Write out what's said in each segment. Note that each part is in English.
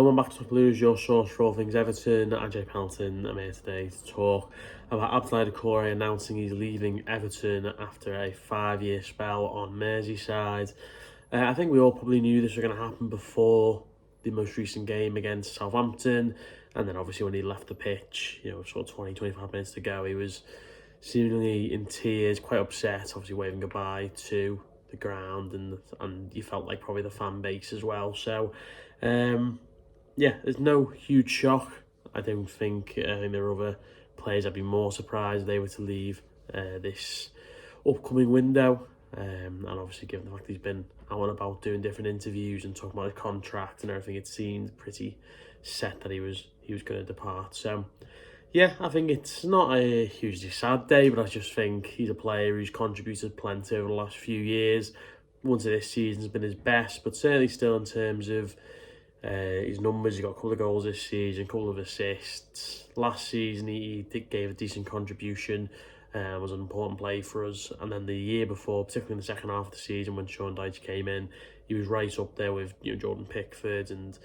Hello, I'm back to Blues, your source for all things Everton. I'm Jay Pelton. I'm here today to talk about Abdoulaye Doucoure announcing he's leaving Everton after a 5-year spell on Merseyside. I think we all probably knew this was going to happen before the most recent game against Southampton, and then obviously when he left the pitch, sort of 20-25 minutes to go, he was seemingly in tears, quite upset, obviously waving goodbye to the ground, and you felt like probably the fan base as well. So there's no huge shock. I don't think there are other players I'd be more surprised if they were to leave this upcoming window. And obviously, given the fact he's been out and about doing different interviews and talking about his contract and everything, it seemed pretty set that he was going to depart. So, yeah, I think it's not a hugely sad day, but I just think he's a player who's contributed plenty over the last few years. Once this season's been his best, but certainly still in terms of his numbers. He got a couple of goals this season, a couple of assists. Last season he gave a decent contribution, was an important play for us. And then the year before, particularly in the second half of the season when Sean Dyche came in, he was right up there with Jordan Pickford and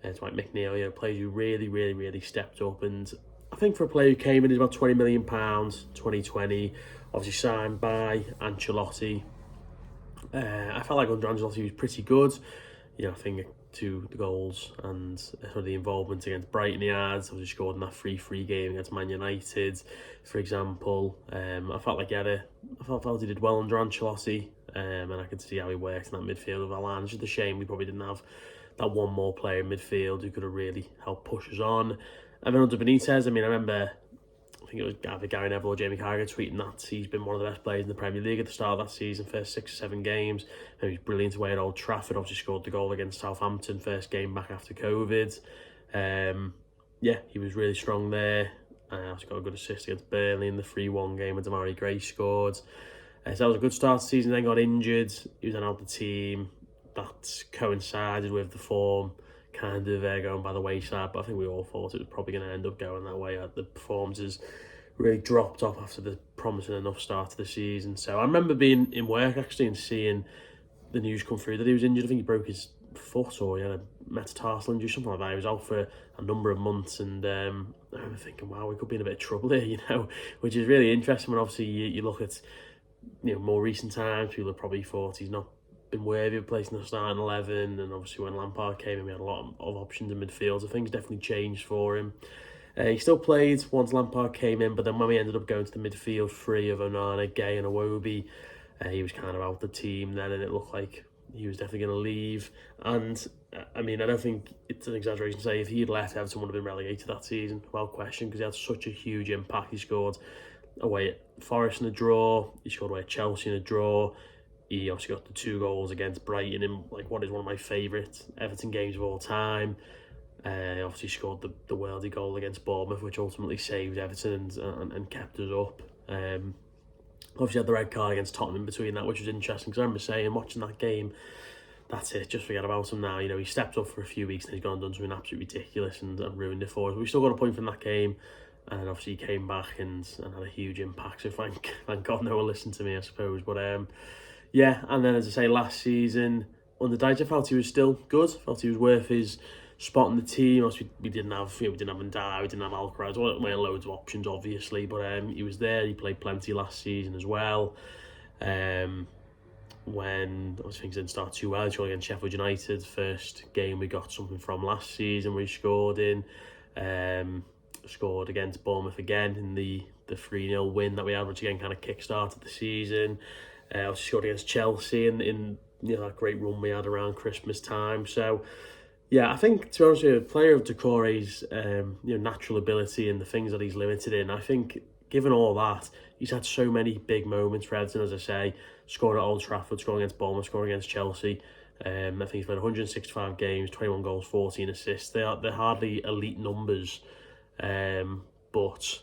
Dwight McNeil, players who really stepped up. And I think for a player who came in at about £20 million, 2020, obviously signed by Ancelotti, I felt like under Ancelotti he was pretty good. I think to the goals and the involvement against Brighton he had. Obviously scored in that 3-3 game against Man United, for example. I felt like he did well under Ancelotti, and I could see how he worked in that midfield with Alan. It's just a shame we probably didn't have that one more player in midfield who could have really helped push us on. And then under Benitez, I remember, I think it was either Gary Neville or Jamie Carragher tweeting that he's been one of the best players in the Premier League at the start of that season, first 6 or 7 games. And he was brilliant away at Old Trafford, obviously scored the goal against Southampton, first game back after COVID. He was really strong there. Also got a good assist against Burnley in the 3-1 game when Demarai Gray scored. So that was a good start to the season, then got injured. He was then out the team. That coincided with the form kind of going by the wayside, but I think we all thought it was probably going to end up going that way. The performances really dropped off after the promising enough start to the season. So I remember being in work actually and seeing the news come through that he was injured. I think he broke his foot or he had a metatarsal injury, something like that. He was out for a number of months, and I remember thinking, wow, we could be in a bit of trouble here, which is really interesting when obviously you look at more recent times. People have probably thought he's not been worthy of placing the starting 11, and obviously when Lampard came in we had a lot of options in midfield, so things definitely changed for him. He still played once Lampard came in, but then when we ended up going to the midfield three of Onana, Gay and Iwobi, he was kind of out the team then, and it looked like he was definitely going to leave. And I don't think it's an exaggeration to say if he'd left, Everton would have been relegated that season, without question, because he had such a huge impact. He scored away at Forest in a draw, he scored away at Chelsea in a draw. He obviously got the 2 goals against Brighton in what is one of my favourite Everton games of all time. Obviously scored the worldie goal against Bournemouth, which ultimately saved Everton and kept us up. Obviously had the red card against Tottenham in between that, which was interesting, because I remember saying, watching that game, that's it, just forget about him now. He stepped up for a few weeks and he's gone and done something absolutely ridiculous and ruined it for us. But we still got a point from that game, and obviously he came back and had a huge impact, so thank God no one listened to me, I suppose. But and then as I say, last season under Dyche, I felt he was still good. I felt he was worth his spot in the team. Obviously, we didn't have Ndai, we didn't have Alcaraz. We had loads of options, obviously, but he was there. He played plenty last season as well. When obviously things didn't start too well, he scored against Sheffield United, first game we got something from last season, where he scored in. Scored against Bournemouth again in the 3-0 win that we had, which again kind of kick-started the season. Obviously scored against Chelsea in that great run we had around Christmas time. So I think, to be honest with you, a player of Doucoure's natural ability and the things that he's limited in, I think given all that, he's had so many big moments for Everton, as I say. Scored at Old Trafford, scoring against Bournemouth, scoring against Chelsea. I think he's played 165 games, 21 goals, 14 assists. They're hardly elite numbers, but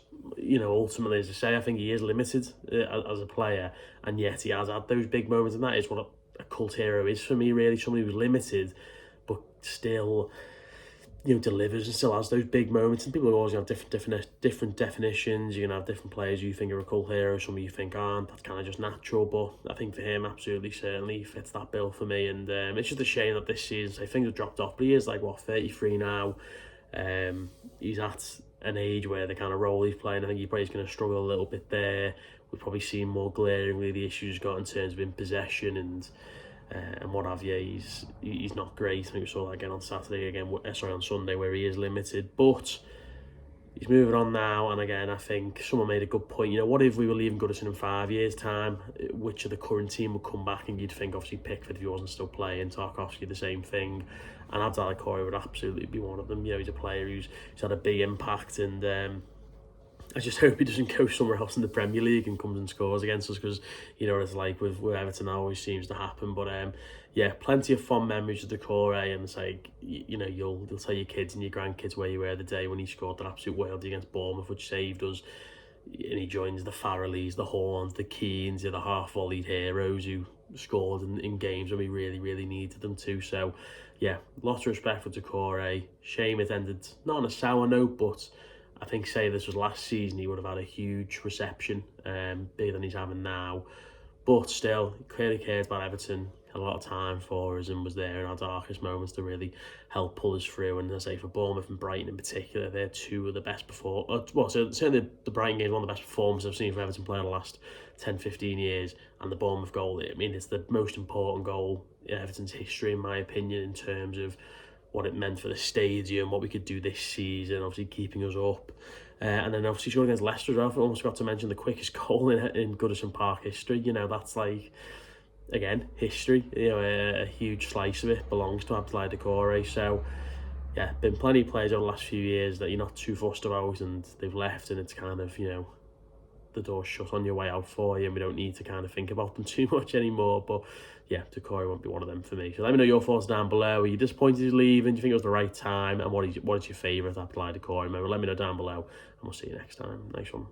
ultimately, as I say, I think he is limited as a player, and yet he has had those big moments, and that is what a cult hero is for me, really. Somebody who's limited, but still delivers and still has those big moments. And people are always have different definitions. You can have different players you think are a cult hero, some you think aren't. That's kind of just natural. But I think for him, absolutely, certainly fits that bill for me. And it's just a shame that this season, so things have dropped off. But he is 33 now. He's at an age where the kind of role he's playing, I think he's probably going to struggle a little bit there. We've probably seen more glaringly the issues he's got in terms of in possession and what have you. He's not great. I think we saw that again on Saturday, on Sunday, where he is limited. But he's moving on now, and again, I think someone made a good point. What if we were leaving Goodison in 5 years' time? Which of the current team would come back? And you'd think, obviously, Pickford, if he wasn't still playing, Tarkowski, the same thing. And Abdoulaye Doucoure would absolutely be one of them. He's a player who's had a big impact, and I just hope he doesn't go somewhere else in the Premier League and comes and scores against us, because what it's like with Everton. That always seems to happen. But plenty of fond memories of Doucoure, and it's like, you'll tell your kids and your grandkids where you were the day when he scored that absolute worldie against Bournemouth, which saved us. And he joins the Farrellies, the Horns, the Keanes, the half-volleyed heroes who scored in games when we really, really needed them to. So, lots of respect for Doucoure. Shame it ended not on a sour note, but I think, say this was last season, he would have had a huge reception, bigger than he's having now. But still, he clearly cares about Everton, had a lot of time for us, and was there in our darkest moments to really help pull us through. And as I say, for Bournemouth and Brighton in particular, they're two of the best certainly the Brighton game is one of the best performances I've seen from Everton play in the last 10, 15 years. And the Bournemouth goal, it's the most important goal in Everton's history, in my opinion, in terms of what it meant for the stadium, what we could do this season, obviously keeping us up. And then obviously scored against Leicester as well. I almost forgot to mention the quickest goal in Goodison Park history. That's like, again, history. A huge slice of it belongs to Abdoulaye Doucoure. So, been plenty of players over the last few years that you're not too fussed about, and they've left, and it's kind of, the door's shut on your way out for you, and we don't need to kind of think about them too much anymore. But Doucoure won't be one of them for me. So let me know your thoughts down below. Are you disappointed he's leaving? Do you think it was the right time? And what is your favourite Abdoulaye Doucoure? Remember, let me know down below, and we'll see you next time. Nice one.